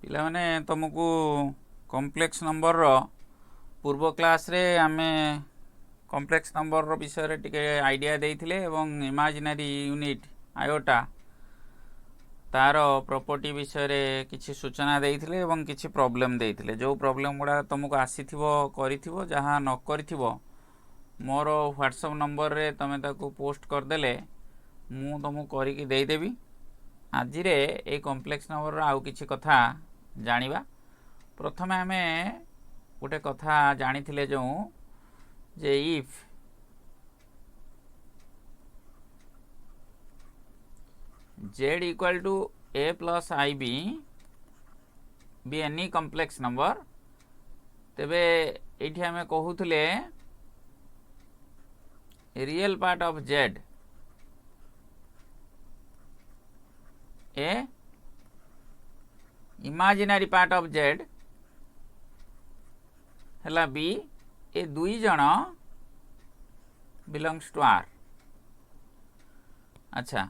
ପିଲାମାନେ ତୁମକୁ କମ୍ପ୍ଲେକ୍ସ ନମ୍ବରର ପୂର୍ବ କ୍ଲାସ୍ରେ ଆମେ କମ୍ପ୍ଲେକ୍ସ ନମ୍ବରର ବିଷୟରେ ଟିକେ ଆଇଡ଼ିଆ ଦେଇଥିଲେ ଏବଂ ଇମାଜିନାରୀ ୟୁନିଟ୍ ଆୟୋଟା ତାର ପ୍ରପର୍ଟି ବିଷୟରେ କିଛି ସୂଚନା ଦେଇଥିଲେ ଏବଂ କିଛି ପ୍ରୋବ୍ଲେମ୍ ଦେଇଥିଲେ। ଯେଉଁ ପ୍ରୋବ୍ଲେମ୍ ଗୁଡ଼ା ତୁମକୁ ଆସିଥିବ କରିଥିବ, ଯାହା ନ କରିଥିବ ମୋର ହ୍ୱାଟ୍ସଆପ୍ ନମ୍ବରରେ ତୁମେ ତାକୁ ପୋଷ୍ଟ କରିଦେଲେ ମୁଁ ତୁମକୁ କରିକି ଦେଇଦେବି। ଆଜିରେ ଏଇ କମ୍ପ୍ଲେକ୍ସ ନମ୍ବରର ଆଉ କିଛି କଥା ଜାଣିବା। ପ୍ରଥମେ ଆମେ ଗୋଟେ କଥା ଜାଣିଥିଲେ ଯେଉଁ ଯେ if z equal to a plus ib be any complex number, ତେବେ ଏଇଠି ଆମେ କହୁଥିଲେ real part of z a imaginary part of z ହେଲା b, ଏ ଦୁଇ ଜଣ belongs to r। ଆଚ୍ଛା,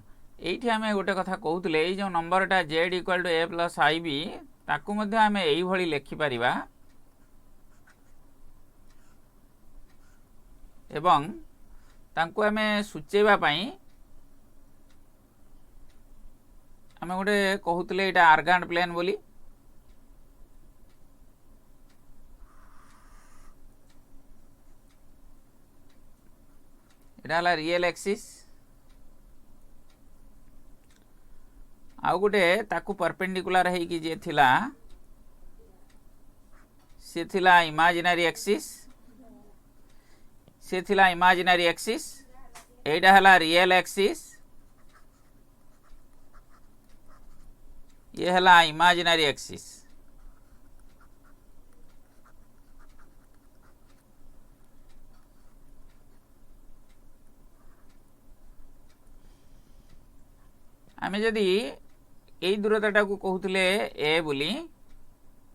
এইଠି ଆମେ ଗୋଟେ କଥା କହୁଥିଲେ, ଏଇ ଯେଉଁ ନମ୍ବରଟା z equal to a plus ib ତାକୁ ମଧ୍ୟ ଆମେ ଏଇଭଳି ଲେଖିପାରିବା ଏବଂ ତାଙ୍କୁ ଆମେ ସୂଚେଇବା ପାଇଁ ଆମେ ଗୋଟେ କହୁଥିଲେ ଏଇଟା ଆର୍ଗାଣ୍ଟ ପ୍ଲେନ୍ ବୋଲି। ଏଇଟା ହେଲା ରିଏଲ୍ ଆକ୍ସିସ୍, ଆଉ ଗୋଟେ ତାକୁ ପରପେଣ୍ଡିକୁଲାର ହେଇକି ଯେ ଥିଲା ସେ ଥିଲା ଇମାଜିନାରୀ ଆକ୍ସିସ୍, ସେ ଥିଲା ଇମାଜିନାରୀ ଆକ୍ସିସ୍। ଏଇଟା ହେଲା ରିଏଲ୍ ଆକ୍ସିସ୍, ये ହେଲା ଇମାଜିନାରୀ ଆକ୍ସିସ୍। ଆମେ ଯଦି এই দূরতাটাକୁ কହୁଥିଲେ a ବୋଲି,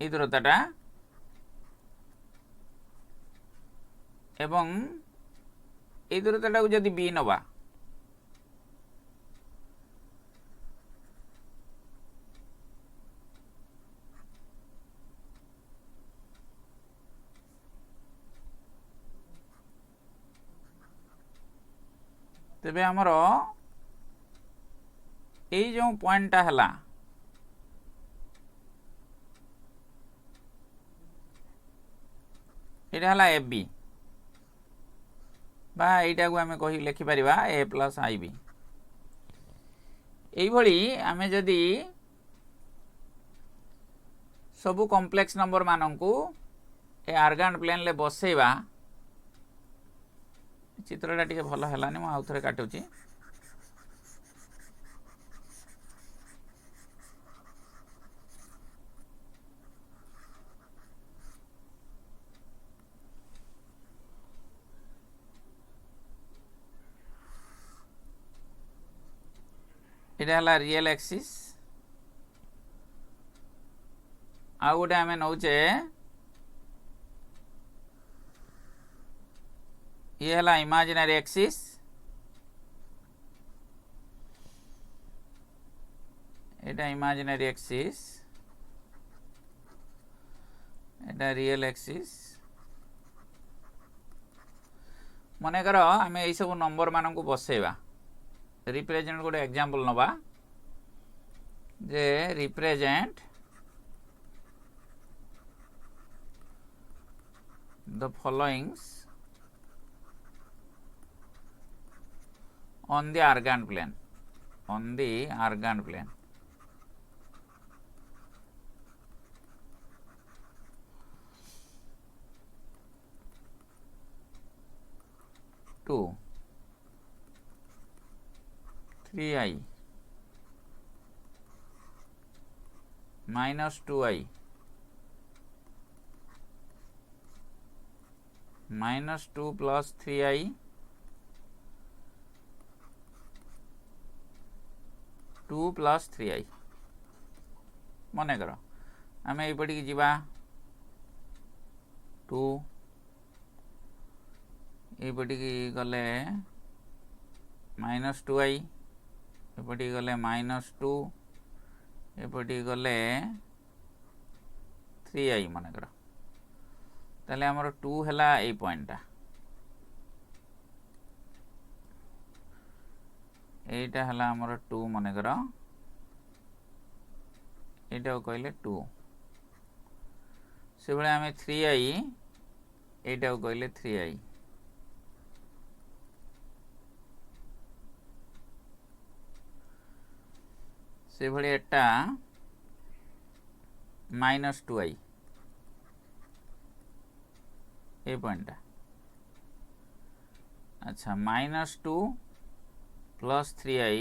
এই দূরতাটা, এবং এই দূরতাটাକୁ যদি b নেবা ତେବେ ଆମର এই ଯେଉଁ ପଏଣ୍ଟଟା ହେଲା ଏଇଟା ହେଲା ଏ ବି, ବା ଏଇଟାକୁ ଆମେ କହି ଲେଖିପାରିବା a ପ୍ଲସ୍ ଆଇ ବି। এইଭଳି ଆମେ ଯଦି ସବୁ କମ୍ପ୍ଲେକ୍ସ ନମ୍ବର ମାନଙ୍କୁ ଏ ଆର୍ଗାଣ୍ଟ ପ୍ଲେନ୍ରେ ବସେଇବା, ଚିତ୍ରଟା ଟିକେ ଭଲ ହେଲାନି, ମୁଁ ଆଉ ଥରେ କାଟୁଛି। এটা ହେଲା ରିଏଲ୍ ଆକ୍ସିସ୍, ଆଉ ଗୋଟେ ଆମେ ନଉଛେ ଇଏ ହେଲା ଇମାଜିନାରୀ ଆକ୍ସିସ୍, এটা ইমাজিনারি আক্সিস, এটা রিয়েল আক্সিস। মনেকর আমি এই সব নম্বর মানকু বসাইবা, রিপ্রেজেন্ট গোটে এক্সাম্পল নবা যে represent the followings on the argand plane, on the argand plane। Two 3i minus 2i minus 2 plus 3i 2 plus 3i। ମନେକର ଆମେ ଏଇପଟିକି ଯିବା 2, ଏଇପଟିକି ଗଲେ minus 2i, ଏପଟିକି ଗଲେ minus 2, ଏପଟିକି ଗଲେ 3i मनकर ताले हमर 2 हला ए पॉइंटटा एटा हला हमर 2 मनकर एटा कहले 2 से बळे हमें 3i एटा कहले 3i से भले एटा -2i ए पॉइंट अच्छा -2 प्लस 3i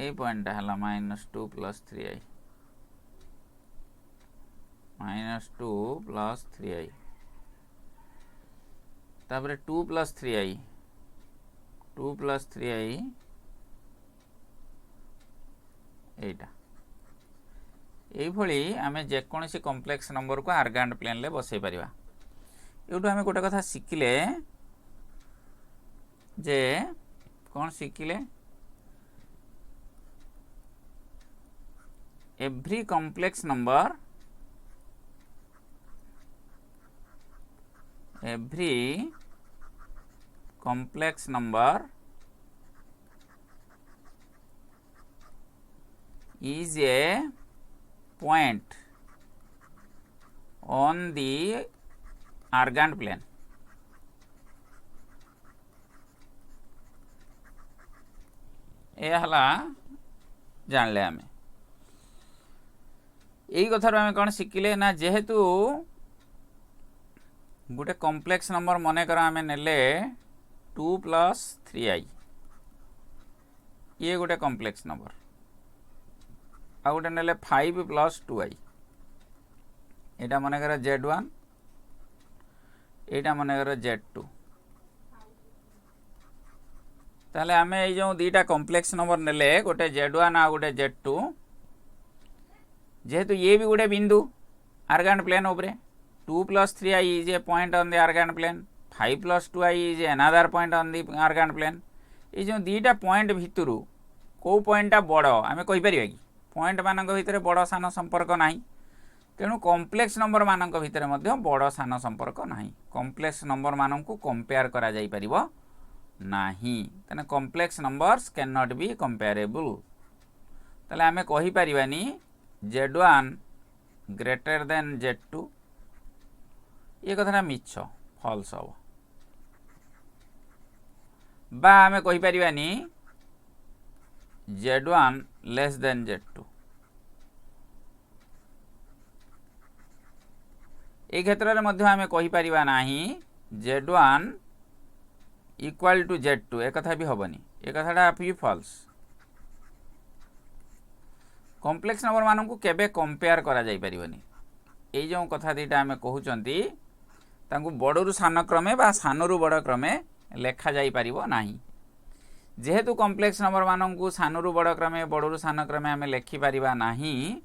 ए पॉइंट हला -2 प्लस 3i -2 प्लस 3i तापर 2 प्लस 3i 2 प्लस 3i एटा एई भली आमे जे कोनसी कॉम्प्लेक्स नंबर को आर्गान्ड प्लेन ले बसई परिबा एउटो आमे गोटे कथा सिखिले जे कोन सिखिले every complex number complex number is a point on the argand plane ए हला जानले आमे एई कथार आमे कोन सिखिले ना जेहेतु गोटे कॉम्प्लेक्स नंबर मने कर आमे नेले 2 प्लस 3i ये गोटे कॉम्प्लेक्स नंबर आ गोटे नेले 5 प्लस 2i एटा मने कर z1 एटा मने कर z2 ताले आमे ए जो दीटा कॉम्प्लेक्स नंबर नेले गोटे z1 आ गोटे z2 जेहेतु ये भी गोटे बिंदु आर्गान्ड प्लेन उपरे 2 plus 3i is a point on the argand plane 5 plus 2i is another point on the argand plane ये जो दीटा पॉइंट भितरु को पॉइंटा बड़ आमे कहि परिबा कि पॉइंट मानक भितर बड़ सान संपर्क नाही तेणु कॉम्प्लेक्स नंबर मानक भितर मध्य बड़ सान संपर्क नाही कॉम्प्लेक्स नंबर मानक को कंपेयर करा जाई परिबो नाही तने complex numbers can not be comparable तले आमे कहि परिबानी z1 ग्रेटर देन z2 ये कथा मिछ फॉल्स हो बा आमे कहि परिबानी z1 लेस देन z2 ए क्षेत्र रे मध्य आमे कहि परिबा नाही z1 इक्वल टू z2 ए कथा भी होबनी ए कथाटा भी फॉल्स कॉम्प्लेक्स नंबर मानन को केबे कंपेयर करा जाई परिबनी ए जो कथा दीटा आमे कहउचंती तांकु बड़रू सान क्रमे बा सानरू बड़ क्रमे लेखा जाई परिबो नाही जेहेतु कॉम्प्लेक्स नंबर मानन को सानरू बड़ क्रमे बड़रू सान क्रमे आमे लेखि परिबा नाही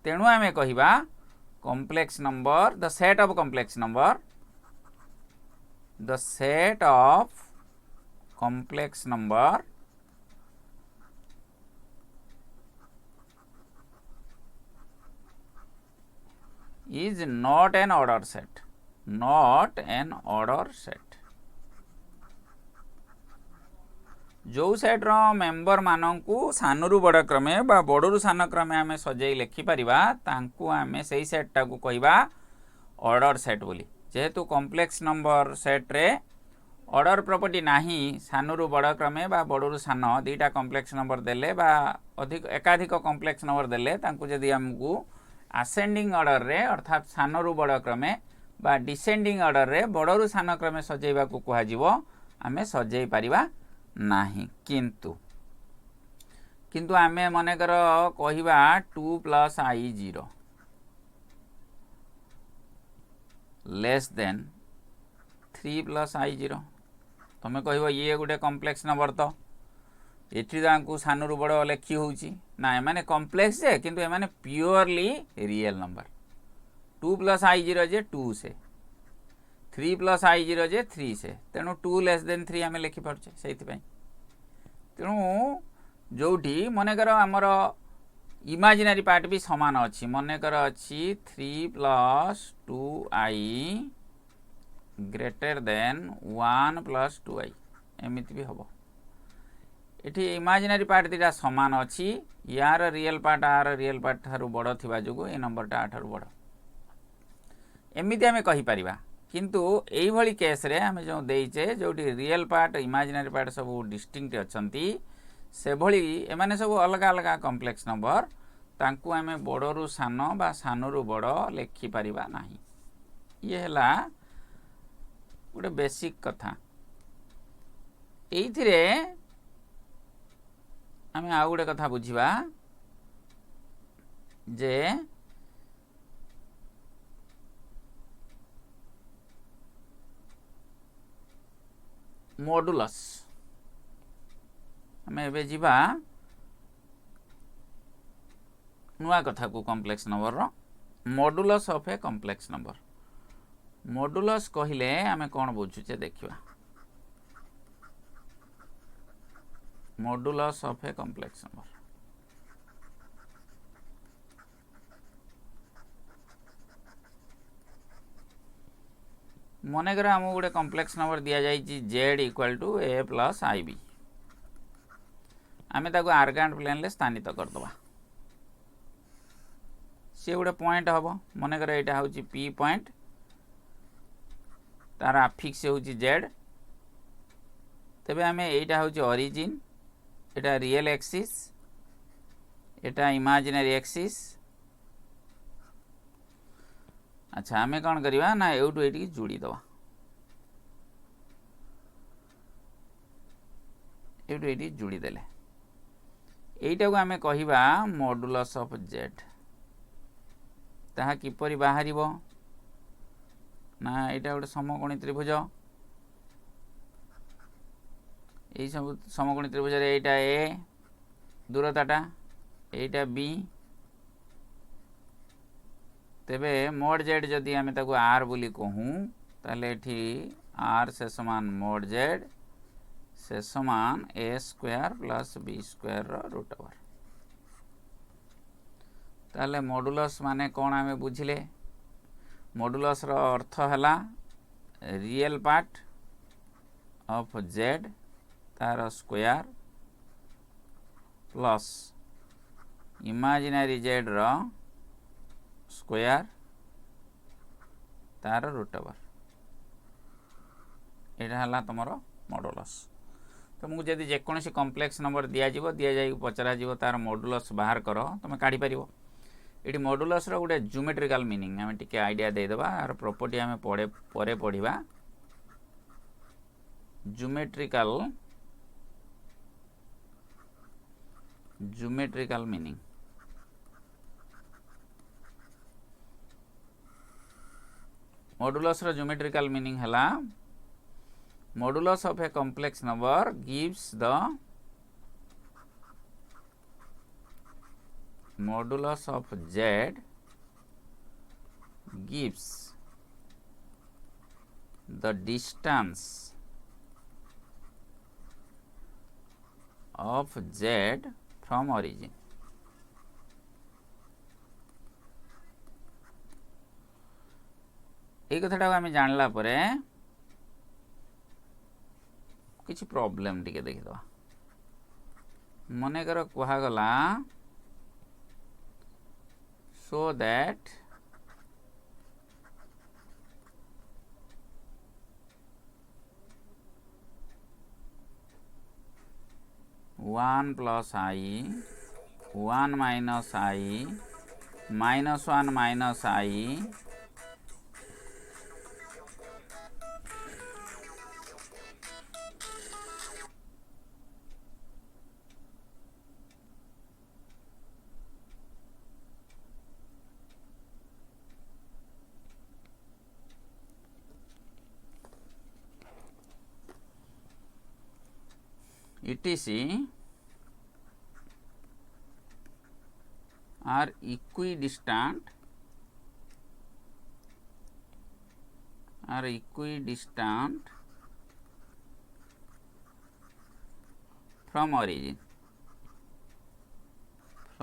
तेणु आमे कहिबा complex number the set of complex number is not an order set जो सेट रो मेंबर माननकु सानरू बड़ क्रमे बा बड़रू सान क्रमे आमे सजेई लेखि परिबा तांकु आमे सेही सेट टाकु कहिबा ऑर्डर सेट बोली जेहेतु कॉम्प्लेक्स नंबर सेट रे ऑर्डर प्रॉपर्टी नाही सानरू बड़ क्रमे बा बड़रू सान दीटा कॉम्प्लेक्स नंबर देले बा अधिक एकाधिक कॉम्प्लेक्स नंबर देले तांकु जदी हमकु असेंडिंग ऑर्डर रे अर्थात सानरू बड़ क्रमे बा डिसेंडिंग ऑर्डर रे बड़रू सान क्रमे सजेइबा को कहा जीवो आमे सजेई परिबा नाही किंतु आमे मने कर कहिबा 2 plus i 0 less than 3 plus i 0 तमे कहबो ये गोटे कॉम्प्लेक्स नंबर तो एठी दांकु सानरू बड़ लेखि होउची ना माने कॉम्प्लेक्स जे किंतु ए माने purely real number 2 plus i 0 जे 2 से 3 प्लस i 0 जे 3 से तेणु 2 लेस देन 3 आमे लिखि पड़छे सेति पई तेणु जोठी मने कर हमर इमेजिनरी पार्ट भी समान अच्छी मनकर अच्छी 3 + 2i ग्रेटर देन 1 + 2i एमती भी हम ये इमेजिनरी पार्ट दुटा समान अच्छी यार रियल पार्ट आर रियल पार्ट ठारू बड़ थिबा जोगु ए नंबरटा आठारू बड़ एमती आम कहीपर किंतु यही केस रे आम जो देचे जो रियल पार्ट इमेजिनरी पार्ट सब डिस्टिंक्ट अच्छी से भली एमाने सब अलग अलग कॉम्प्लेक्स नंबर तांकु आमे बड़रू सान बा सानरू बड़ लिखिपर ना ये है गोटे बेसिक कथा ये आम आउ गोटे कथा बुझा जे मॉडुलस आम एबे जीवा नुआ कथा को कॉम्प्लेक्स नंबर रो modulus of a complex number modulus कहिले आमे कौन बुझुचे देखिबा modulus of a complex number मनेकर आम गोटे कॉम्प्लेक्स नंबर दि जाइए z = a + ib आमे ताको आर्गान्ट प्लेन ले स्थानित करदबा सी गोटे पॉइंट हम मनकर यहाँ हूँ p पॉइंट तार आफिक्स हूँ z तेबे आमे यहाँ हूँ ओरिजिन एटा रियल एक्सिस एटा इमेजिनरी एक्सिस अच्छा आमे कौन करवा ना एवटू ये जोड़ी दवा एवटू ये जोड़ी देले एटा को आमे कहिबा मॉडुलस ऑफ z ताहा किपरि बाहरिबो ना एटा गोटे समकोणी त्रिभुज यही सब समकोणी त्रिभुज एटा ए दूरताटा एटा बी तेबे मोड जेड जदि आमे ताको आर बोली कहूँ ताले एठी आर से समान मोड जेड से समान a² + b² रूट ओवर ताले मॉडुलस माने कौन आमे बुझिले मॉडुलस रो अर्थ हला रियल पार्ट ऑफ z तार स्क्वायर प्लस इमेजिनरी z रो स्क्वायर तार रूट ओवर एटा हला तमरो मॉडुलस तो मुझे जदि जेकोसी कॉम्प्लेक्स नंबर दि जाए पचरा तार मॉडुलस बाहर कर तुम काढ़ी पार ये मॉडुलस रो गोटे ज्योमेट्रिकल मीनिंग आम टिके आइडिया देदेबा आर प्रॉपर्टी आम परे पढ़िबा ज्योमेट्रिकल मीनिंग मॉडुलस रो ज्योमेट्रिकल मीनिंग हला modulus of a complex number gives the modulus of z gives the distance of z from origin ये कथाटा आम जानला परे किसी प्रॉब्लम टिके देखिदवा मनेकर कहगला so that one plus i 1 minus i -1 minus i etc are equidistant from origin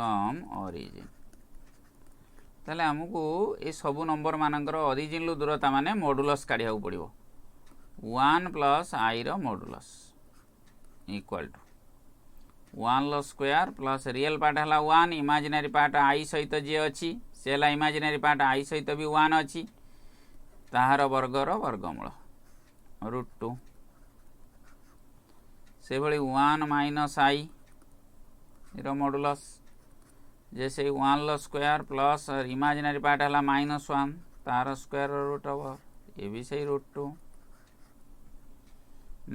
from origin ताले हमको ये सबू नंबर मानकर ओरिजिन लु दूरता माने मॉडुलस काढिया पड़िबो 1 प्लस आई रो मॉडुलस इक्वल टू 1 लो स्क्वायर प्लस रियल पार्ट हला 1 इमेजिनरी पार्ट आई सहित जे अछि सेला इमेजिनरी पार्ट आई सहित भी 1 अछि ताहार वर्गर वर्गमूल √2 से भली 1 माइनस आई रो मॉडुलस जैसे 1 लो स्क्वायर प्लस इमेजिनरी पार्ट हला -1 तार स्क्वायर रूट ओवर ये भी सही √2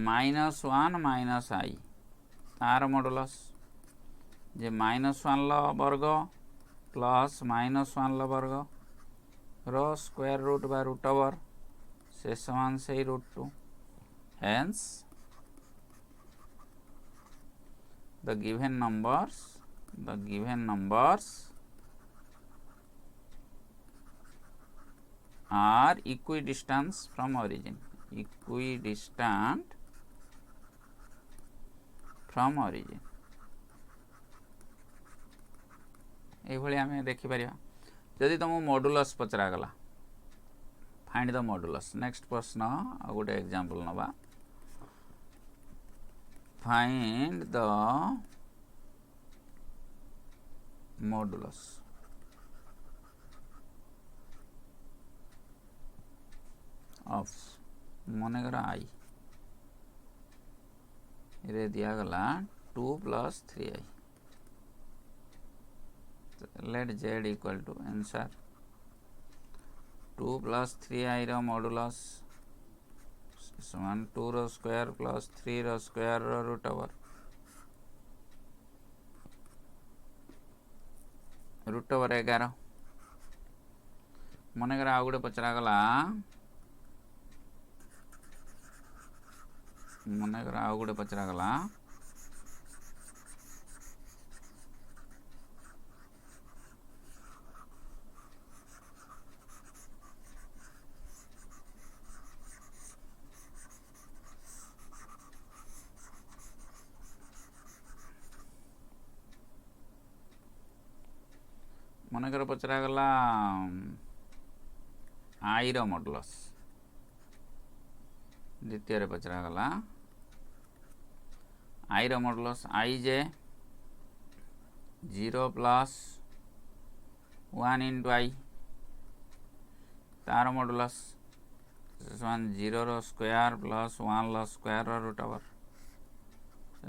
-1 माइनस आई तार मॉडुलस जे -1 लो वर्ग प्लस -1 लो वर्ग रो स्क्वायर रूट बा रूट ओवर से समान सही √2 hence the given numbers are equidistant from origin ये भली आमे देखि परिया जदि तुम मॉडुलस पचरा गला फाइंड द मॉडुलस नेक्स्ट प्रश्न आ गोटे एग्जांपल नबा फाइंड द मॉडुलस ऑफ मनेकर आई रे दिया गला 2 plus 3i let z equal to answer 2 plus 3i रो मॉडुलस 2 रो स्क्वायर प्लस 3 रो स्क्वायर रो रूट ओवर √11 मनेकर आ गोटे पचरा गला मनेकर पचरा गला आई रो मॉडुलस द्वितीय रे पचरा गला आई रो मॉडुलस आई जे 0 प्लस 1 इंटू आई तार मॉडुलस 0 रो स्क्वायर प्लस 1 लो स्क्वायर रो रूट ओवर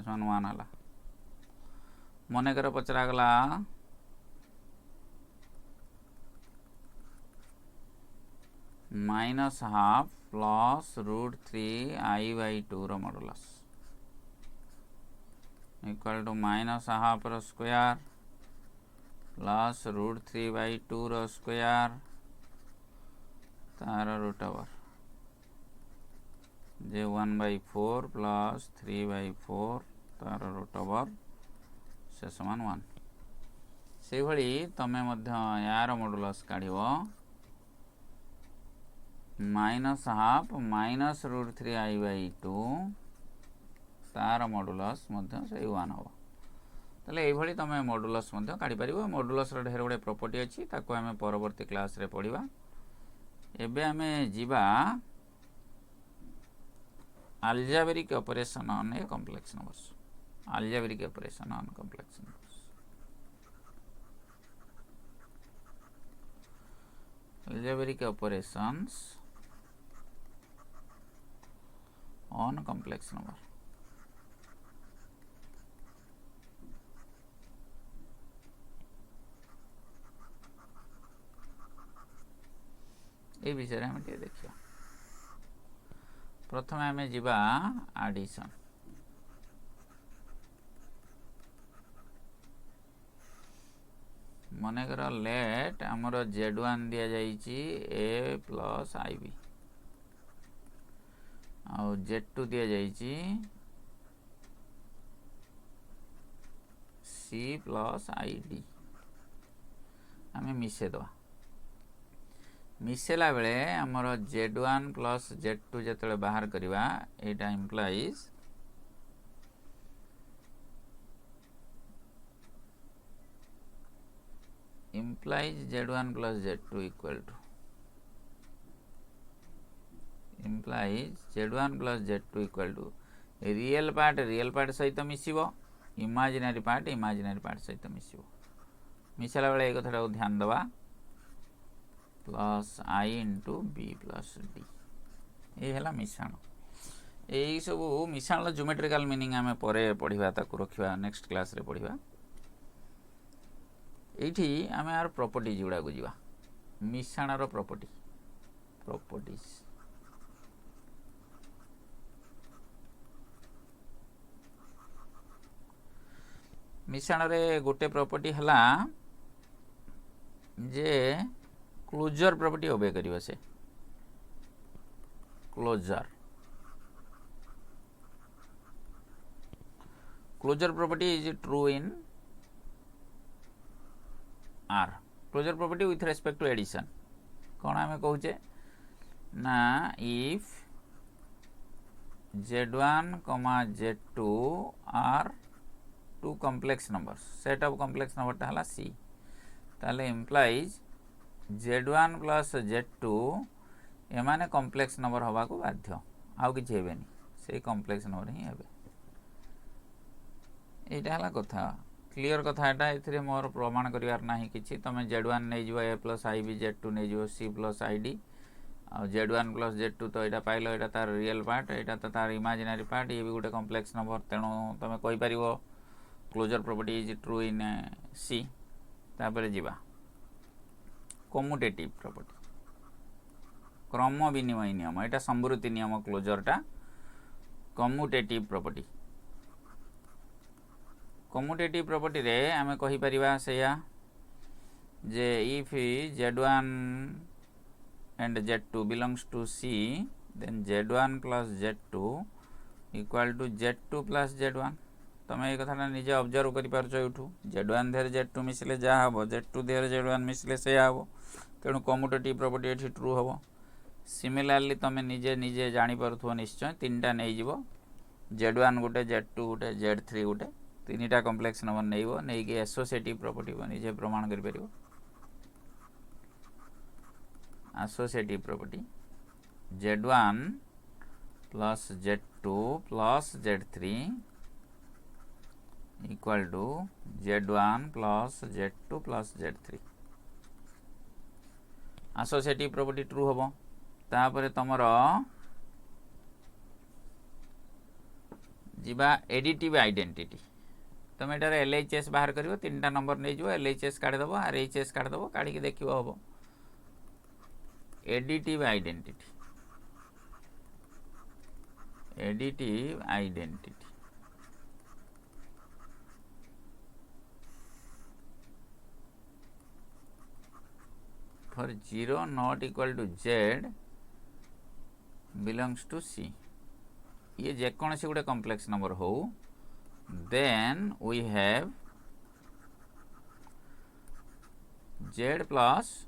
1 हला मनेकर पचरा गला -1/2 प्लस √3i by 2 रो मॉडुलस इक्वल टू -1/2 रो स्क्वायर प्लस √3/2 रो स्क्वायर तार रूट ओवर जे 1/4 प्लस 3/4 तार रूट ओवर से समान 1 से भली तमे मध्य यार मॉडुलस काढिबो -1/2 माइनस √3i by 2 तार मॉडुलस मध्य सही 1 हो तले एई भली तमे मॉडुलस मध्य काढी परिबो मॉडुलस रो ढेर गुडे प्रॉपर्टी अछि ताको हमें परवर्ती क्लास रे पढिबा एबे हमें जीवा algebraic operation on a complex numbers algebraic operation on complex numbers algebraic operations on complex number ए विषय में देखिए प्रथम आम जीवा एडिशन मनेकर लेट आमर z1 दिया जाइए a प्लस ib आउ z2 दिया जाइए c प्लस id आम मिसे दवा मिसेला बेले आमर z1 प्लस z2 जतले बाहर करिवा एटा implies implies z1 plus z2 equal to real part सहित मिसिबो इमेजिनरी पार्ट सहित मिसिबो मिसला बेले एक कथा ध्यान दबा प्लस आई इंटू बी प्लस डी ये है मिश्रण यही सब मिश्रण ज्योमेट्रिकल मीनिंग आम पर पढ़ा ताकू रखा नेक्स्ट क्लास रे पढ़ा ये आम यार प्रॉपर्टीज गुड़ा को जीवा मिश्रण प्रॉपर्टीज मिश्रण रे गोटे प्रॉपर्टी हला जे क्लोजर प्रॉपर्टी ओबे करियो से closure property is true in R closure property with respect to addition कौन आम कहूचे ना if z1, z2 are two complex number set of complex number टा हला c ताले इम्प्लाइज z1 प्लस z2 एमाने कॉम्प्लेक्स नंबर हवा को बाध्य आउ किछि हेबेनी से कॉम्प्लेक्स नंबर ही हेबे एटा हला कथा क्लियर कथा एटा एथिरे मोर प्रमाण करिवार नाही किछि तमे z1 नै जिवो a प्लस ib z2 नै जिवो c प्लस id आ z1 प्लस z2 तो एटा पाइलो एटा तार रियल पार्ट एटा तो तार इमेजिनरी पार्ट ये भी गोटे कॉम्प्लेक्स नंबर तेणु तमे कहि परिवो closure property is true in c तापर जीवा कम्यूटेटिव प्रॉपर्टी क्रम विनिमय नियम एटा संवृत्ति नियम क्लोजरटा कम्यूटेटिव प्रॉपर्टी रे आमे कहि परिबा सेया जे if z1 and z2 belongs to c then z1 plus z2 equal to z2 plus z1 तमे ये कथा निजे ऑब्जर्व करि पारछो एठू z1 देर z2 मिसले जा हबो z2 देर z1 मिसले से हबो तेणु कम्यूटेटिव प्रॉपर्टी एठी ट्रू हबो सिमिलरली तमे निजे जानि पारथो निश्चय तीनटा नै जिवो z1 गोटे z2 गोटे z3 गोटे तीनटा कॉम्प्लेक्स नंबर नैबो नै कि एसोसिएटिव प्रॉपर्टी निजे प्रमाण करि परिबो associative property z1 plus z2 plus z3 equal to z1 plus z2 plus z3 associative property true हबो तापरे तमर जीवा एडिटिव आइडेंटिटी तुम एटार LHS बाहर करिवो तीनटा नंबर नै जिवो LHS काढ दबो RHS काढ दबो काढी के देखिवो हबो additive identity for 0 not equal to z belongs to c ये जेकोसी गोटे कॉम्प्लेक्स नंबर हो then we have z plus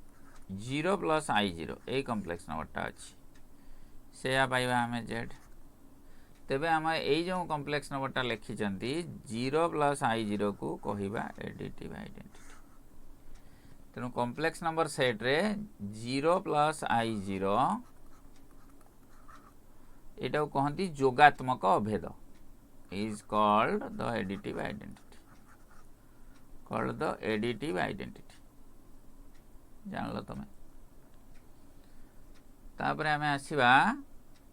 0 plus i0 A complex number टा अछि से आ पाइबा हमें z तेबे हम ए जो कॉम्प्लेक्स नंबर टा लिखि चंती 0 plus i0 को कहिबा एडिटिव आइडेंटिटी तेणु कॉम्प्लेक्स नंबर सेट रे 0 plus i0 एटा कहंती जोगात्मक अभेद is called the additive identity जान लो तमे तापरे हमें आसीबा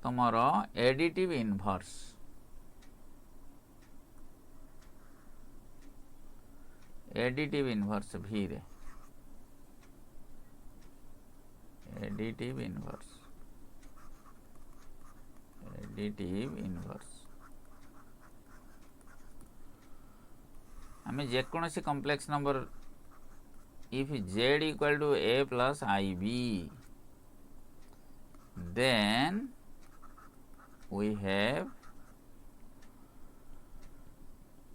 तमरो एडिटिव इनवर्स v रे एडिटिव इनवर्स हमें जेकोसी complex number if z equal to a plus ib then we have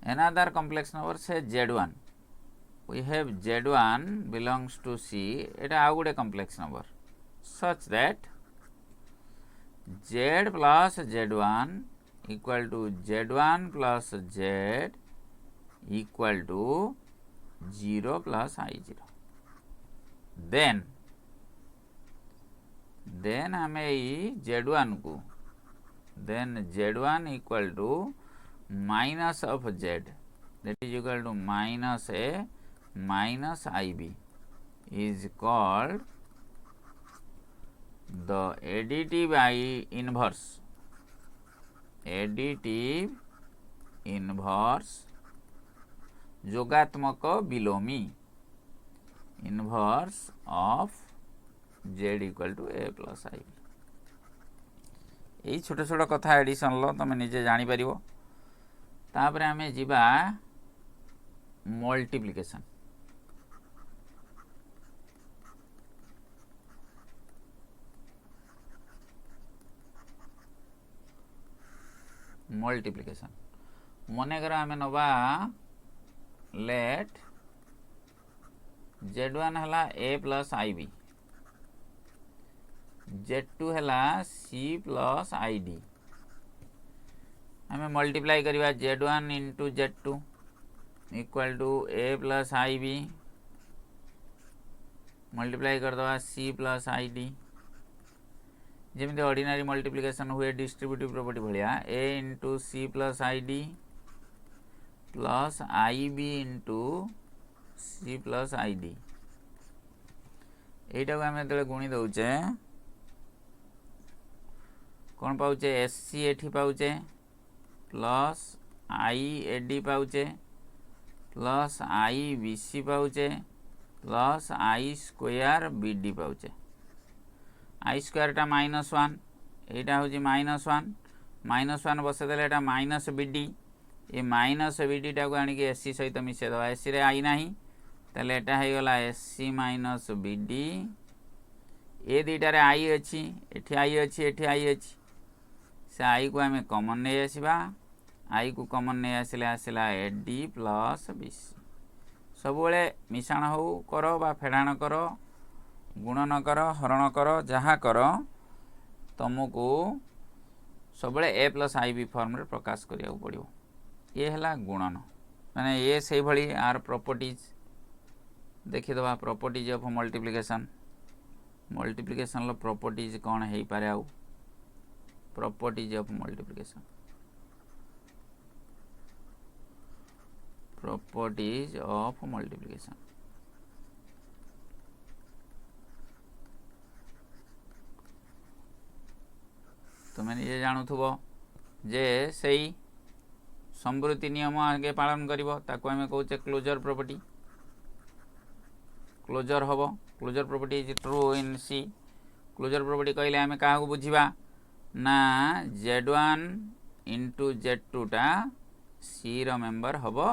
another complex number say z1 we have z1 belongs to c eta आउ गोटे complex number such that z plus z1 equal to z1 plus z equal to 0 plus i0 then आमे z1 को then z1 equal to minus of z that is equal to minus a minus ib is called the additive inverse जोगात्मक विलोमी inverse of z equal to a plus ib यही छोट छोट कथा addition लो तुम निजे जानी परिवो। तापर आमे जिबा मल्टीप्लिकेशन मनेकर आमे नबा लेट z1 हला a प्लस ib z2 हला c प्लस id हमें मल्टीप्लाई करिवा z1 into z2 equal to a plus ib multiply कर दवा c प्लस id जमी ऑर्डिनरी मल्टीप्लिकेशन हुए डिस्ट्रीब्यूटिव प्रॉपर्टी भाया a into c plus id plus ib into c plus id एटा को आमे तले गुणी दउचे कौन पाउचे sc एठी पाउचे प्लस iad पाउचे प्लस ibc पाउचे प्लस i स्क्वायर bd पाउचे i स्क्वायर टा -1 एटा होजी -1 बसे देले एटा -bd ये -bd टा को आनी के sc सहित मिसे दवा sc रे i नाही तले एटा हे गला sc -bd ए दीटा रे i अछि एठी i अछि एठी i अछि से i को हमें कॉमन नै आसीबा i को कॉमन नै आसिले आसिला ad प्लस bc सब बेले मिश्रण हो करो बा फेडाण करो गुणन करो हरण करो जहाँ करो तुमको सब बेले a प्लस ib फॉर्म रे प्रकाश करिया पड़ियो। ये हला गुणन माने ये सही भली आर प्रॉपर्टीज देखि दबा properties of multiplication low properties कौन हेई पारे आउ प्रॉपर्टीज ऑफ मल्टीप्लिकेशन तुम्हें निजे जानूथुबो जे सही संवृत्ति नियम आगे पालन करिवो ताको हमें कहूचे क्लोजर प्रॉपर्टी क्लोजर हबो closure property is true in C closure property कहले हमें काहा को बुझिबा ना z1 इंटू z2 टा c रो मेंबर हबो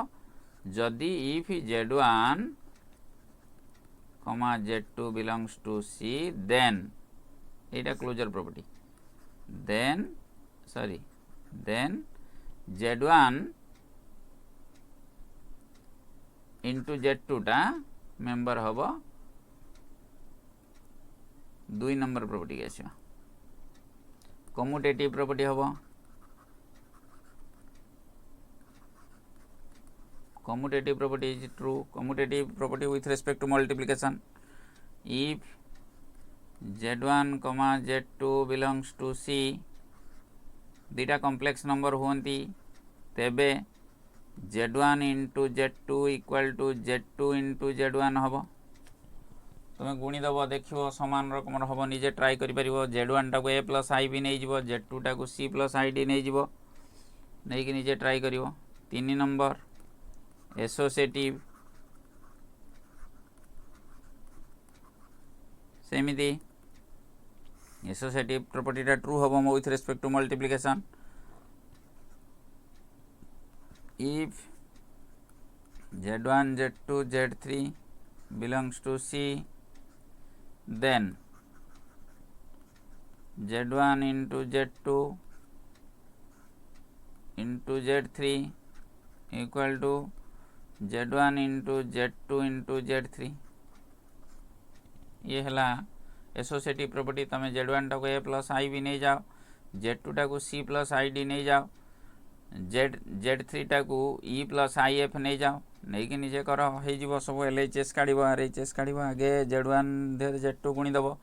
जदि if z1 z2 belongs to c then एटा closure property then z1 into z2 टा मेंबर हबो 2 नंबर प्रॉपर्टी के आसीबा कम्यूटेटिव प्रॉपर्टी हबो commutative property is true commutative property with respect to multiplication if z1 z2 belongs to c दीटा complex number होती तेबे z1 into z2 equal to z2 into z1 हम तुम्हें गुणी दब देखो सामान रकम हम निजे ट्राई कर z1 torque a plus ib नहीं जीवो z2 टाक c प्लस id नहीं जीवो नहीं कि निजे ट्राई कर 3 नंबर एसोसिएटिव सेमिति एसोसिएटिव प्रॉपर्टी टा ट्रू हम with respect to multiplication if z1 z2 z3 belongs to c then z1 into z2 into z3 equal to z1 into z2 into z3 ये हला एसोसिएटिव प्रॉपर्टी तमे z1 टाको a plus i भी नहीं जाओ z2 टाको c plus id नहीं जाओ z3 टाको e प्लस if नहीं जाओ नहीं कि निजे कर हो सब LHS काढ़ RHS काढ़ आगे Z1 देहरे Z2 गुणीदेव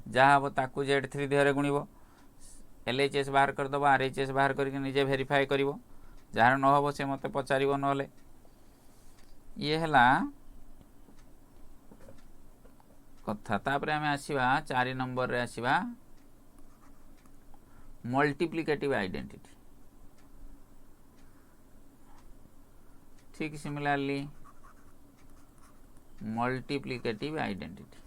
जहाँ हम ताकू Z3 देहरे गुणब LHS बाहर करदेव RHS बाहर करके निजे भेरीफाए कर जार न हम से मत पचार ना ये है कथा तापर आम आसवा 4 नंबर रे आसवा मल्टीप्लिकेटिव आइडेंटिटी ठीक similarly multiplicative identity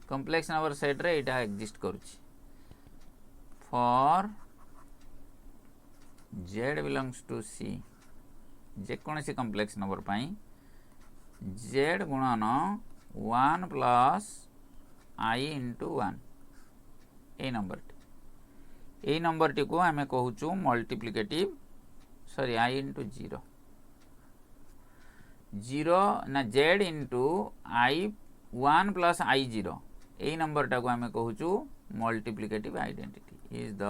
complex number set रे एटा एग्जिस्ट करुछि for Z belongs to C जेकोसी कॉम्प्लेक्स नंबर पाई Z गुणन 1 प्लस I इंटू 1 ए नंबर टी को आमे कहूचु मल्टीप्लिकेटिव सॉरी I इंटू 0 ना Z into I 1 plus I 0 ए नंबर टा को आमे कहूचु multiplicative identity is the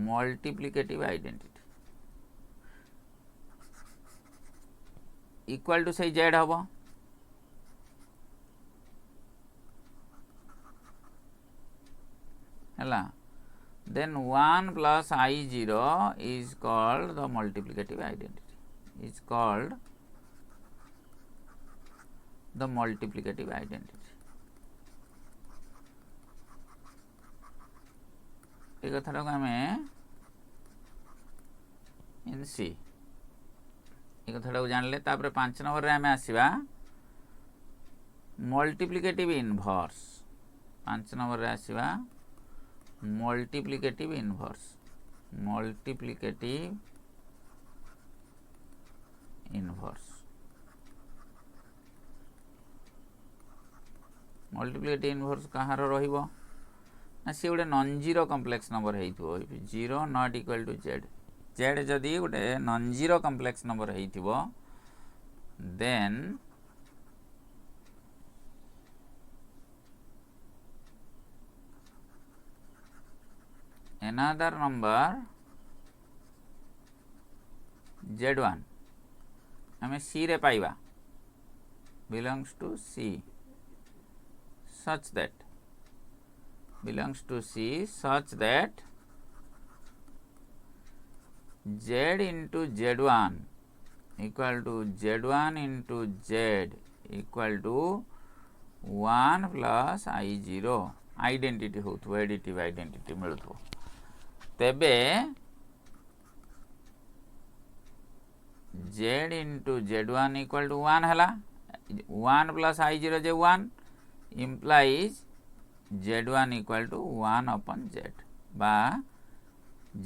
multiplicative identity equal to से Z हम है then 1 plus I0 is called the multiplicative identity is called the multiplicative identity एक कथा को हमें इन सी एक कथा को जानले तापर 5 नंबर रे हमें आसीबा मल्टीप्लिकेटिव इनवर्स 5 नंबर रे आसीबा मल्टीप्लिकेटिव इनवर्स मल्टीप्लिकेटिव इनवर्स कहार रहिबो ना सी गोटे नॉन जीरो कॉम्प्लेक्स नंबर हेइथो 0 नॉट इक्वल टू Z जदि गोटे नॉन जीरो कॉम्प्लेक्स नंबर हेइथिबो देन another number Z1 हमें C रे पाइबा belongs to C such that Z into Z1 equal to Z1 into Z equal to 1 plus I0 identity होथु additive identity मिलथु तेबे Z into Z1 equal to 1 हला 1 plus I0 J 1 implies Z1 equal to 1 upon Z बा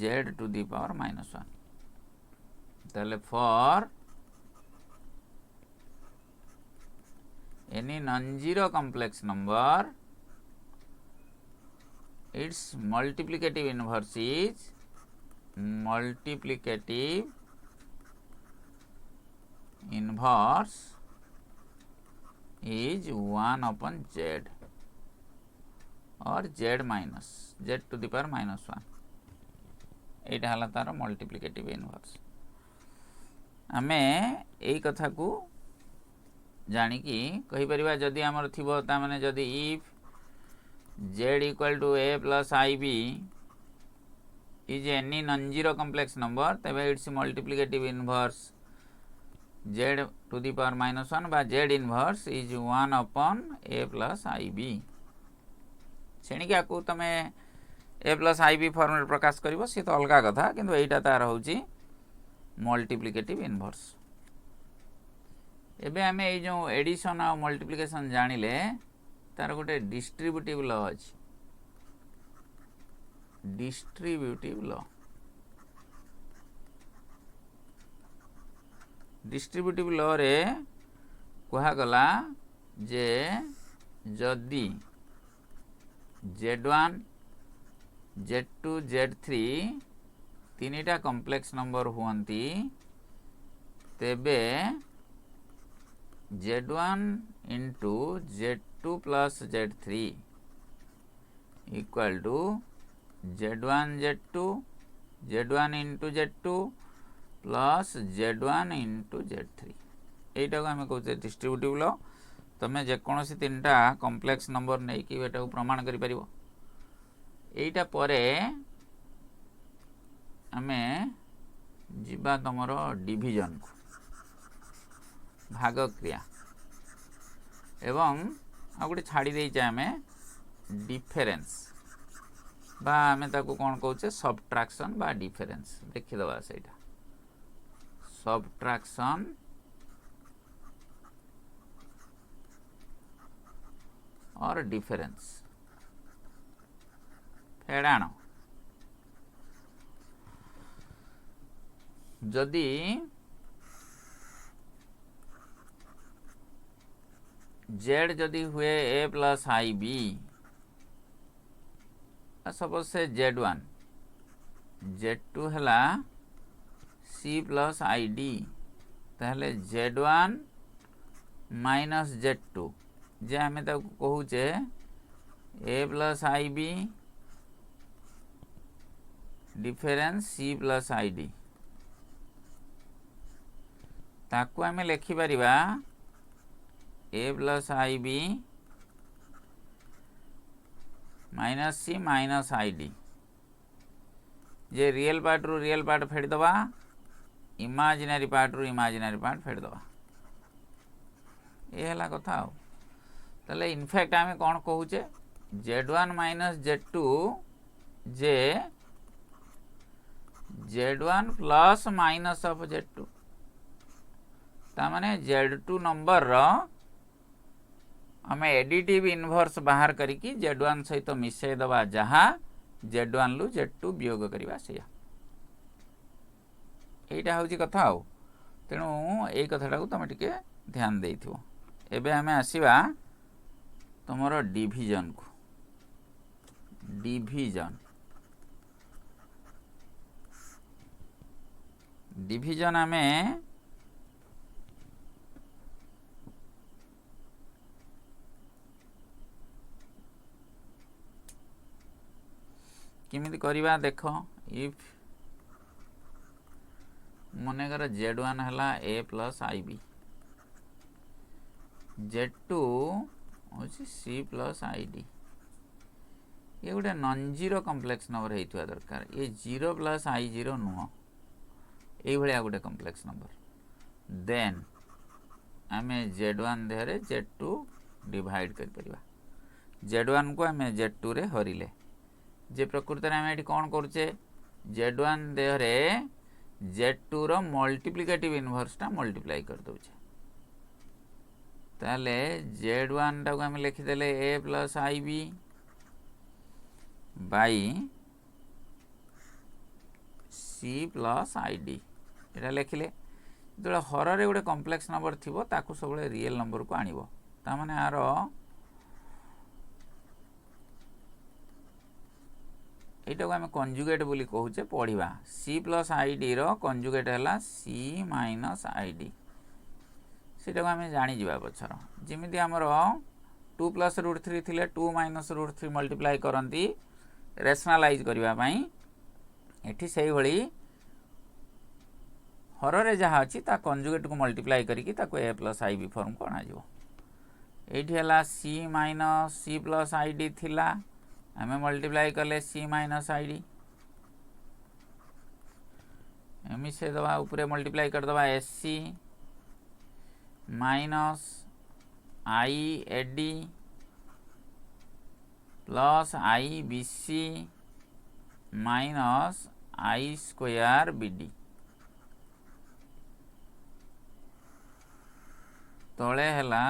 Z to the power minus 1 ताले for any non-zero complex number its multiplicative inverse is is 1 upon Z or Z minus Z to the power minus 1 एटा हला तार multiplicative inverse आमे एई कथा को जानी कि कहि परिबा जदि हमर थिबो ता माने जदि if Z equal to A plus IB is any non-zero complex number तबे its multiplicative inverse Z to the power minus 1 बा Z inverse is 1 upon A plus IB सेणिक आकु तमे A plus IB फॉर्म रे प्रकाश करिवो से तो अलगा कथा किंतु एटा तार होउची मल्टीप्लिकेटिव इनवर्स एबे हमें ए जो एडिशन आ मल्टीप्लिकेशन जानिले तार गोटे डिस्ट्रीब्यूटिव लॉ अछि डिस्ट्रीब्यूटिव लॉ रे कहा गला जे जदि Z1 Z2 Z3 तीनिटा complex number हुअंती तेबे Z1 into Z2 plus Z3 equal to Z1 Z2 Z1 into Z2 plus Z1 into Z3 यहीटा आम कहे डिस्ट्रीब्यूटिव लॉ तुम्हें जेकोसी तीनटा कॉम्प्लेक्स नंबर नहीं कि एटा प्रमाण कर पारिबो। एटा परे आमे जिबा तमरो डिवीजन को भाग क्रिया एवं आ गोटे छाड़ी देइछे आमे डिफरेंस बा आमे ताको कोन कहउछे सबट्रैक्शन बा डिफरेंस देखि दबा सेटा सबट्रैक्शन और डिफरेंस फेड़ाण जदि जेड जदि हुए ए प्लस आई बी सपोज से Z1 Z2 है सी प्लस आई डी ताहले Z1 माइनस Z2 जे आम कहूचे A plus I B difference C plus I D ताकू आम लिखिपर A plus I B minus C minus I D जे रियल पार्ट रु रियल पार्ट फेड़दबा इमेजिनरी पार्ट रु इमेजिनरी पार्ट फेड़दबा ये है कथा आ ताले इनफैक्ट आम कौन कहूचे Z1 माइनस Z2 जे Z1 plus minus of Z2 ता माने Z2 नंबर रो आम एडिटिव इनवर्स बाहर करिकी Z1 सहित मिसई दबा जहाँ Z1 लु Z2 वियोग करवा से यहीटा हूँ कथा आ तेणु यही कथाटा को तुम टिके ध्यान देइथिबो। एबे आमे आसीबा तुमरो डिवीजन को डिवीजन आमे किमिति करिबा देख इफ मनेकर Z1 है ए प्लस आई बी Z2 हूँ सी प्लस आई डी ये गोटे नॉन जीरो कॉम्प्लेक्स नंबर होता दरकार ये 0 प्लस आई 0 नुह ये गोटे कॉम्प्लेक्स नंबर देन आम Z1 देहरे Z2 डिवाइड कर Z1 को आम Z2 रे हरिले जे प्रकृति में आम ये कौन करुचे Z1 देहरे Z2 रो मल्टीप्लिकेटिव इनवर्सटा मल्टीप्लाई कर दउचे ताले Z1 टाको आम लिखिदेले A plus I B by C plus I D ये लिखिले जो हर गोटे कॉम्प्लेक्स नंबर थी ताकू सब रियल नंबर को आनिबो ता माने आर एटा को आम कंजुगेट बोली कहूचे पढ़िबा सी प्लस आई डी रो कंजुगेट है सी माइनस आई डी सेटा को आम जानी जावा पछर जिमिति हमर 2 प्लस रूट 3 थिले 2 माइनस रूट 3 मल्टीप्लाई करंती रेशनलाइज करबा पई एठी सेही भली हर रे जहा अछि ता कंजुगेट को मल्टीप्लाई करिकी ताको A plus I B form को आना जिवो एठी हला C minus C plus I D थिला आमे मल्टीप्लाई कले सी माइनस आई डी मिसे दबा ऊपर मल्टीप्लाई कर दबा एस c minus i a d plus I b C minus i square B d तले हला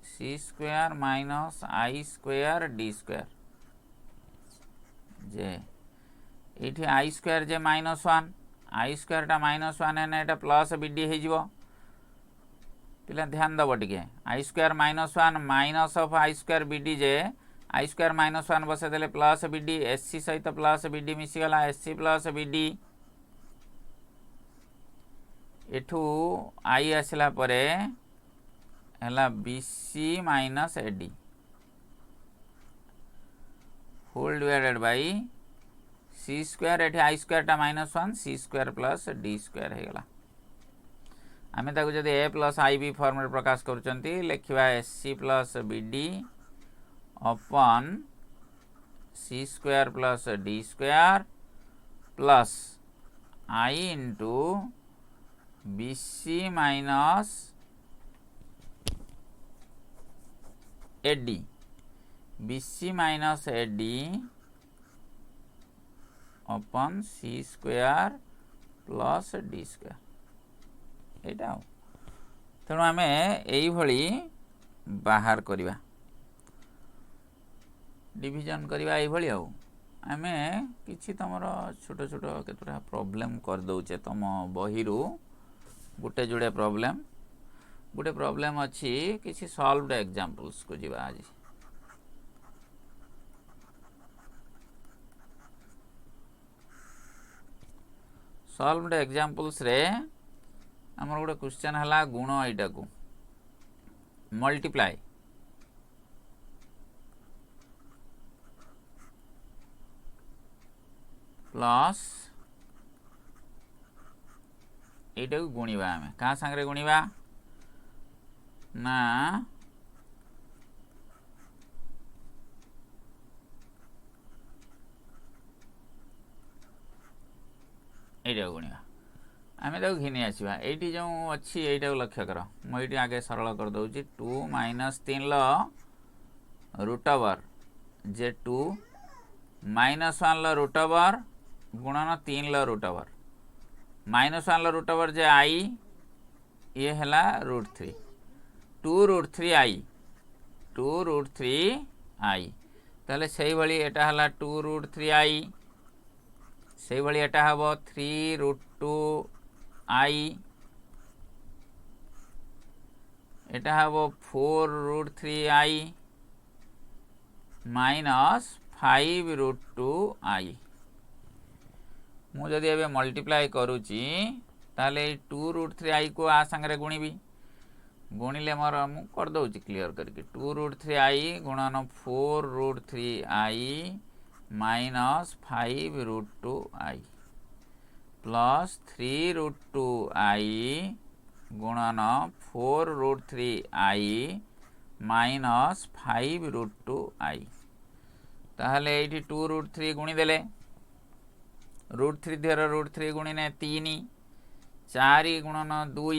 c square minus i square d square जे ये i square J -1 I square टा -1 है ना प्लस बी डी हो पिला ध्यान दब टिके I square -1 minus of I square B D जे आई स्क्वायर -1 बसे देले plus B D S C सहित प्लस बी डी मिसीगला S C plus B D एठू आई आसला परे हला B C minus A D whole divided by C square एठी आई स्क्वायर टा -1 C square plus D square हो गला आमे ताको जदि A plus I B form रे प्रकाश करूचंती लिखिबा S C plus B D upon C square plus D square plus I into B C minus A D B C minus A D upon C square plus D square एटा तेणु आम यही बाहर करवा division करवा यही आम कि तुम छोट छोट केतटा प्रॉब्लम कर दौचे तुम बही गोटे जोड़े प्रॉब्लम अच्छी किसी सॉल्व्ड एग्जांपल्स को जीवा आज सॉल्व्ड एग्जांपल्स रे हमर गोटे क्वेश्चन हला गुण एटा को मल्टीप्लाई प्लस एटा को गुणिबा आमे का संगे गुणिबा ना एटा गुणिबा आमे ताको घिनी आसीबा एठी जो अच्छी एटा को लक्ष्य कर मुझे आगे सरल कर दउची 2 माइनस 3 ल रूट ओवर जे 2 माइनस 1 ल रूट ओवर गुणन 3 ल रूट ओवर माइनस 1 ल रूट ओवर जे आई ये हला रूट 3 2 रूट 3 आई 2 रूट 3 आई ताले सही भली एटा हला 2 रूट 3 आई सही भली एटा हबो 3 रूट 2 आई एटा हबो 4 रूट 3 आई माइनस 5 रूट 2 आई मु जदि एबे मल्टीप्लाई करूची ताले 2 रूट 3 आई को आ संगे गुणिबी गुणिले मोर मु कर दउची क्लियर करके 2 रूट 3 आई गुणन 4 रूट 3 आई माइनस 5 रूट 2 आई प्लस 3 रूट 2 आई गुणन 4 रूट 3 आई माइनस 5 रूट 2 आई ताहले एठी 2 रूट 3 गुणी देले रूट 3 देर रूट 3 गुणी ने 3 4 गुणन 2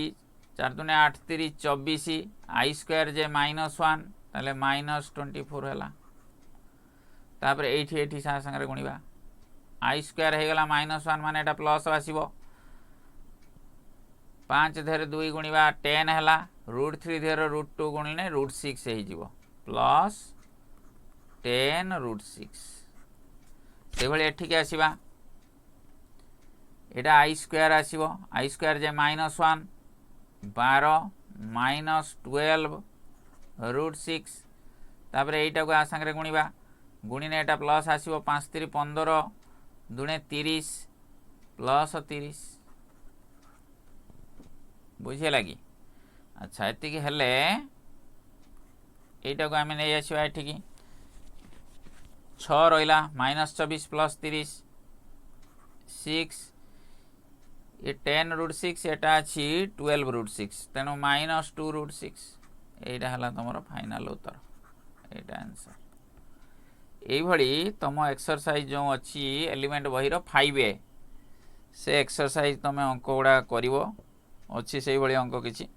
4 दूने 8 3 24 आई स्क्वायर जे -1 ताले -24 हैला तापर एठी एठी सा संगे गुणिबा आई स्क्वायर हो गला -1 माने एटा प्लस आसीबो 5 धेर 2 गुणिबा 10 हैला रूट 3 धेर रूट 2 गुणिले रूट 6 हे जिवो प्लस 10 रूट 6 से भली एठी के आसीबा एटा आई स्क्वायर आसीबो आई स्क्वायर जे -1 12 -12 रूट 6 तापर एटा को आ संगे गुणिबा गुणिने एटा प्लस आसीबो 5 3 15 दुने 30 प्लस 30 बुझे लगी अच्छा एति की हेले एटा को आमे नै आसीबा एठी की 6 रहिला -24 प्लस 30 6 ये 10 रूट 6 एटा अछि 12 रूट 6 तेनो -2 रूट 6 एटा हला तमरो फाइनल उत्तर एटा आंसर एई भली तुम एक्सरसाइज जो अच्छी एलिमेंट बही 5A से एक्सरसाइज तुम अंक गुड़ा कर अच्छी से भाई अंक किसी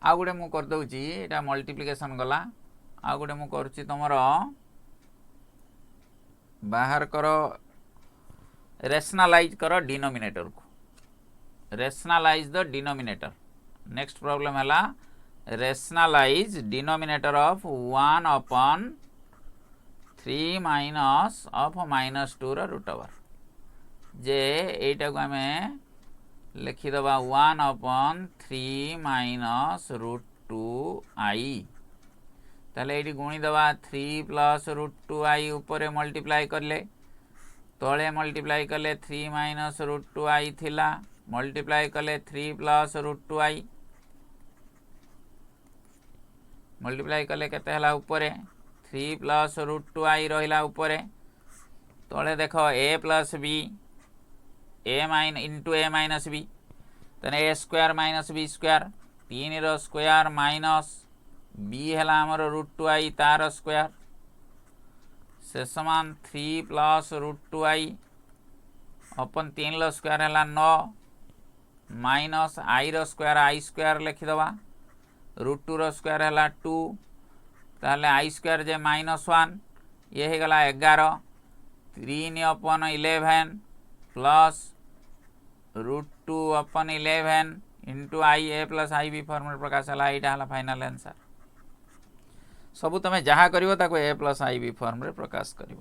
आ गोटे मु कर दउची एटा मल्टीप्लिकेशन गला आ गोटे मु करूची तुमर बाहर कर रेशनलाइज कर डिनोमिनेटर को rationalise the denominator next problem है rationalise denominator of 1 upon 3 minus of -2 root over जे एटा को हमें लिखिदबा 1 अपन 3 माइनस रूट 2 आई ताले एटी गुणी दबा 3 प्लस रूट 2 आई ऊपर मल्टीप्लाई करले तले मल्टीप्लाई कले 3 माइनस रूट 2 आई थिला मल्टीप्लाई कले 3 प्लस रूट 2 आई मल्टीप्लाई कले केते हला ऊपर 3 प्लस रूट 2i रहा ऊपर तले देख a plus b into a minus b तेने a square minus b square 3 रो स्क्वायर माइनस बी है आमर रूट 2i तार स्क्वायर से समान 3 प्लस रूट 2i अपन 3 रो स्क्वायर है 9 माइनस आई रो स्क्वायर लिखिदवा रूट 2 रो स्क्वायर है 2 ताहले आई स्क्वायर जे माइनस 1 ये हो गला 11 3 अपन 11 प्लस रूट 2 अपन 11 इंटू आई ए प्लस आई बी फॉर्म में प्रकाश है यहाँ है फाइनल आंसर सबू तुम जहाँ कर A plus I B form में प्रकाश कर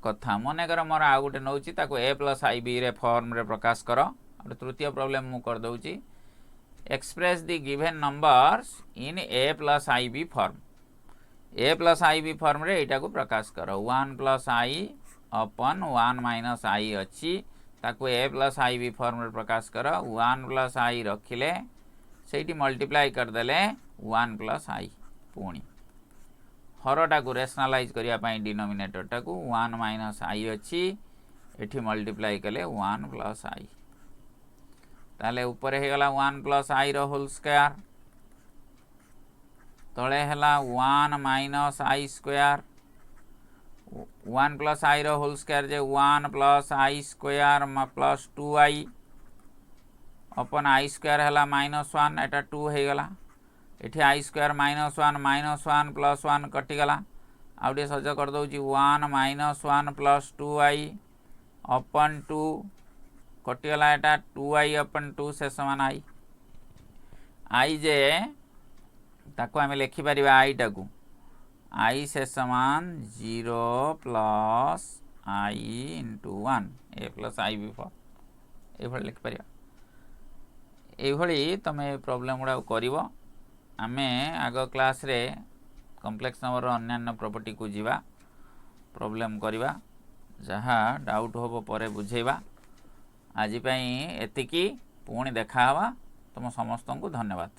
कथा मन कर मोर आउ गोटे नौ ए प्लस आई बी रे फॉर्म रे प्रकाश कर गोटे तृतीय प्रॉब्लम मु कर दउची express the given numbers in A plus I B form A plus I B form रे एटा को प्रकाश कर 1 प्लस आई अपन 1 माइनस आई अच्छी ताको A plus I B form रे प्रकाश कर 1 प्लस आई रखिले सेठी मल्टीप्लाई करदेले 1 प्लस आई पुणी हरटा को रेशनलाइज करने डिनोमिनेटर टाकू 1 माइनस आई अच्छी एठी मल्टीप्लाई कले 1 प्लस आई ताले ऊपर हो गला 1 plus i row whole square तले हला 1 minus i square 1 plus i row whole square J 1 plus I square plus 2i upon I square हला माइनस 1 एटा 2 हो गला एठी आई स्क्वायर माइनस 1 प्लस 1 कटिगला आउटे सज कर दउची 1 माइनस 1 प्लस 2i अपन 2 कटिगला एटा 2i अपन 2 से समान आई जे ताको आमे लिखि परिबा आई टाकू आई से समान 0 plus I into 1 a plus I b for ये लिखि परिबा ये तुम प्रॉब्लम गुड़ा कर आमे आग क्लास रे कॉम्प्लेक्स नंबर अन्य प्रॉपर्टी को जीवा प्रॉब्लम करवा जहाँ डाउट होबो परे बुझेबा आज एतिकी पुणी देखा तुम समस्त को धन्यवाद।